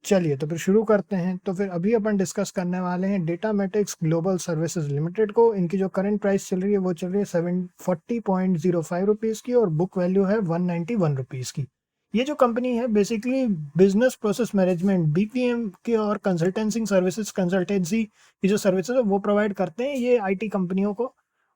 चलिए तो फिर शुरू करते हैं। तो फिर अभी अपन डिस्कस करने वाले हैं डेटामेटिक्स ग्लोबल सर्विसेज लिमिटेड को। इनकी जो करंट प्राइस चल रही है वो चल रही है 740.05 रुपीज़ की और बुक वैल्यू है 191 रुपीज़ की। ये जो कंपनी है basically business process management BPM के और कंसल्टेंसिंग सर्विसेज कंसल्टेंसी की जो सर्विसेज है वो प्रोवाइड करते हैं ये आईटी कंपनियों को।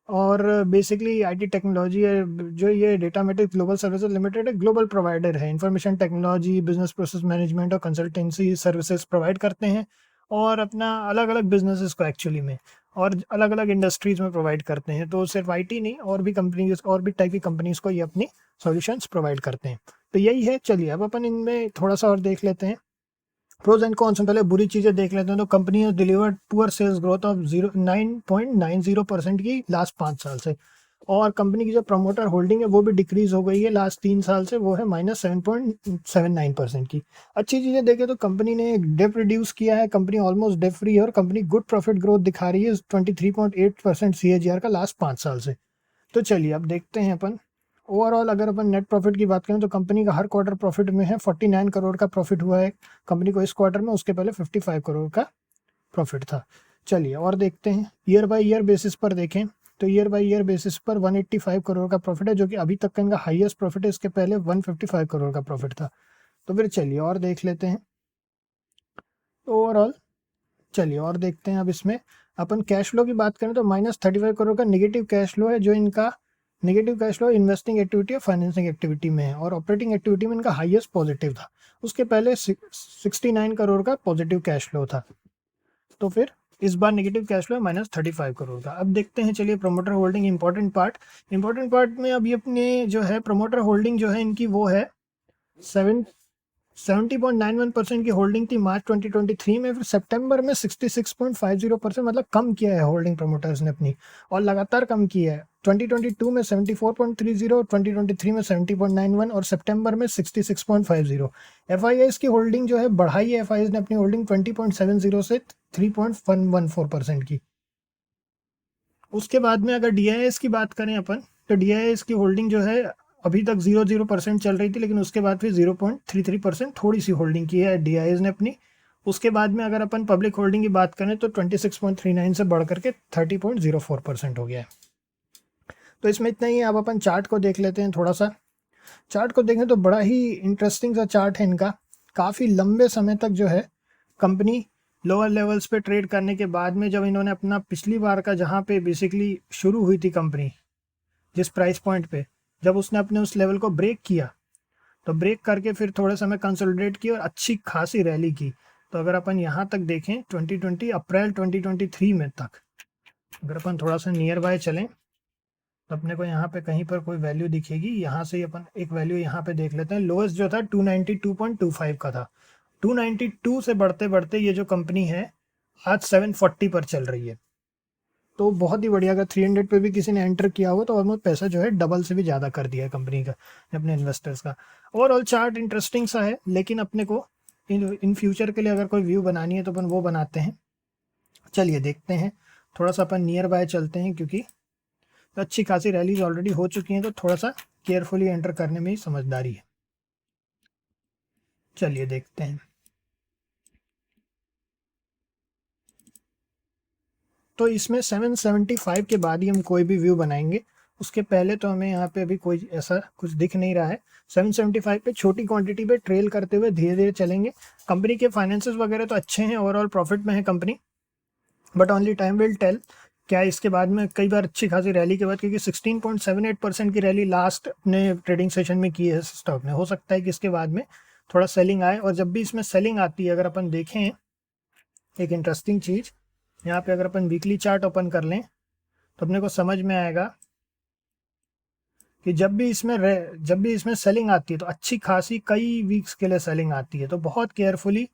और बेसिकली आईटी टेक्नोलॉजी है जो ये डेटामेटिक्स ग्लोबल सर्विसेज लिमिटेड है, ग्लोबल प्रोवाइडर है, information technology business process management और कंसल्टेंसी सर्विसेज प्रोवाइड करते हैं। और अपना अलग अलग बिजनेसेस को एक्चुअली में और अलग अलग इंडस्ट्रीज में प्रोवाइड करते हैं। तो सिर्फ आईटी नहीं, और भी कंपनीज और भी टाइप की कंपनीज को ये अपनी सॉल्यूशंस प्रोवाइड करते हैं। तो यही है। चलिए अब अपन इनमें थोड़ा सा और देख लेते हैं प्रोज एंड कॉन्स। पहले बुरी चीजें देख लेते हैं। तो कंपनी ने delivered poor sales growth of 9.90% की लास्ट 5 साल से। और कंपनी की जो प्रमोटर होल्डिंग है वो भी डिक्रीज हो गई है लास्ट 3 साल से, वो है -7.79% की। अच्छी चीजें देखें तो कंपनी ने डेप रिड्यूस किया है, कंपनी ऑलमोस्ट डेप फ्री है और कंपनी गुड प्रॉफिट ग्रोथ दिखा रही है 23.8% CAGR का लास्ट 5 साल से। तो चलिए अब देखते हैं अपन ओवरऑल। अगर अपन नेट प्रॉफिट की बात करें तो कंपनी का हर क्वार्टर प्रॉफिट में है 49 करोड़ का प्रॉफिट हुआ है कंपनी को इस क्वार्टर में। उसके पहले 55 करोड़ का प्रॉफिट था। चलिए और देखते हैं ईयर बाय ईयर बेसिस पर देखें तो ईयर बाय ईयर बेसिस पर 185 करोड़ का प्रॉफिट है, जो कि अभी तक का इनका हाईएस्ट प्रॉफिट है। इसके पहले 155 करोड़ का प्रॉफिट था। तो फिर चलिए और देख लेते हैं ओवरऑल। चलिए और देखते हैं अब इसमें अपन कैश फ्लो की बात करें तो -35 करोड़ का नेगेटिव कैश फ्लो है, जो इनका negative cash flow investing activity और फाइनेंसिंग एक्टिविटी में है। और ऑपरेटिंग एक्टिविटी में इनका हाईएस्ट पॉजिटिव था। उसके पहले 69 करोड़ का पॉजिटिव कैश फ्लो था। तो फिर इस बार नेगेटिव कैश फ्लो है -35 करोड़ का। अब देखते हैं चलिए प्रमोटर होल्डिंग इंपॉर्टेंट पार्ट में अभी अपने जो है प्रमोटर होल्डिंग जो है इनकी वो है 70.91% की होल्डिंग थी मार्च 2023 में। फिर सितंबर में 66.50%, मतलब कम किया है होल्डिंग प्रमोटर्स ने अपनी, और लगातार कम किया है। 2022 में 74.30, 2023 में 70.91 और सितंबर में 66.50। एफआईआईज की होल्डिंग जो है बढ़ाई है, एफआईआईज ने अपनी होल्डिंग 20.70 से 3.114% की। उसके बाद में अगर डीआईएस की बात करें अपन तो डीआईएस की होल्डिंग जो है अभी तक 0% चल रही थी, लेकिन उसके बाद फिर 0.33% थोड़ी सी होल्डिंग की है डीआईएस ने अपनी। उसके बाद में अगर अपन पब्लिक होल्डिंग की बात करें तो 26.39 से बढ़ करके 30.04% हो गया है। तो इसमें इतना ही है। अब अपन चार्ट को देख लेते हैं थोड़ा सा। चार्ट को देखें तो बड़ा ही इंटरेस्टिंग सा चार्ट है इनका। काफ़ी लंबे समय तक जो है कंपनी लोअर लेवल्स पे ट्रेड करने के बाद में, जब इन्होंने अपना पिछली बार का जहाँ पे बेसिकली शुरू हुई थी कंपनी जिस प्राइस पॉइंट पे, जब उसने अपने उस लेवल को ब्रेक किया तो ब्रेक करके फिर थोड़े समय कंसोलिडेट की और अच्छी खासी रैली की। तो अगर अपन यहाँ तक देखें 2020 अप्रैल 2023 में तक, अगर अपन थोड़ा सा नियर बाय चलें तो अपने को यहाँ पे कहीं पर कोई वैल्यू दिखेगी। यहाँ से अपन एक वैल्यू यहाँ पे देख लेते हैं। लोएस्ट जो था 292.25 का था। 292 से बढ़ते बढ़ते ये जो कंपनी है आज 740 पर चल रही है। तो बहुत ही बढ़िया। अगर 300 पे भी किसी ने एंटर किया हो तो ऑलमोस्ट पैसा जो है डबल से भी ज़्यादा कर दिया है कंपनी का, अपने इन्वेस्टर्स का। ओवरऑल चार्ट इंटरेस्टिंग सा है, लेकिन अपने को इन फ्यूचर के लिए अगर कोई व्यू बनानी है तो अपन वो बनाते हैं। चलिए देखते हैं। थोड़ा सा अपन नियर बाय चलते हैं, क्योंकि अच्छी खासी रैलीज ऑलरेडी हो चुकी हैं, तो थोड़ा सा केयरफुली एंटर करने में ही समझदारी है। चलिए देखते हैं। तो इसमें 775 के बाद ही हम कोई भी व्यू बनाएंगे। उसके पहले तो हमें यहाँ पे अभी कोई ऐसा कुछ दिख नहीं रहा है। 775 पे छोटी क्वांटिटी पे ट्रेल करते हुए धीरे धीरे चलेंगे। कंपनी के फाइनेंसेस वगैरह तो अच्छे हैं, ओवरऑल प्रॉफिट में है company, but only time will tell क्या इसके बाद में कई बार अच्छी खासी रैली के बाद, क्योंकि 16.78% की रैली लास्ट अपने ट्रेडिंग सेशन में की है स्टॉक ने। हो सकता है कि इसके बाद में थोड़ा सेलिंग आए, और जब भी इसमें सेलिंग आती है अगर अपन देखें एक इंटरेस्टिंग चीज़, यहाँ पे अगर अपन वीकली चार्ट ओपन कर लें तो अपने को समझ में आएगा कि जब भी इसमें सेलिंग आती है तो अच्छी खासी कई वीक्स के लिए सेलिंग आती है। तो बहुत केयरफुली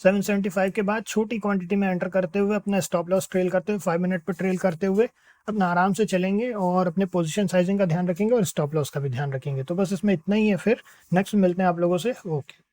775 के बाद छोटी क्वांटिटी में एंटर करते हुए, अपना स्टॉप लॉस ट्रेल करते हुए, 5 मिनट पर ट्रेल करते हुए अपना आराम से चलेंगे और अपने पोजीशन साइजिंग का ध्यान रखेंगे और स्टॉप लॉस का भी ध्यान रखेंगे। तो बस इसमें इतना ही है। फिर नेक्स्ट मिलते हैं आप लोगों से। ओके।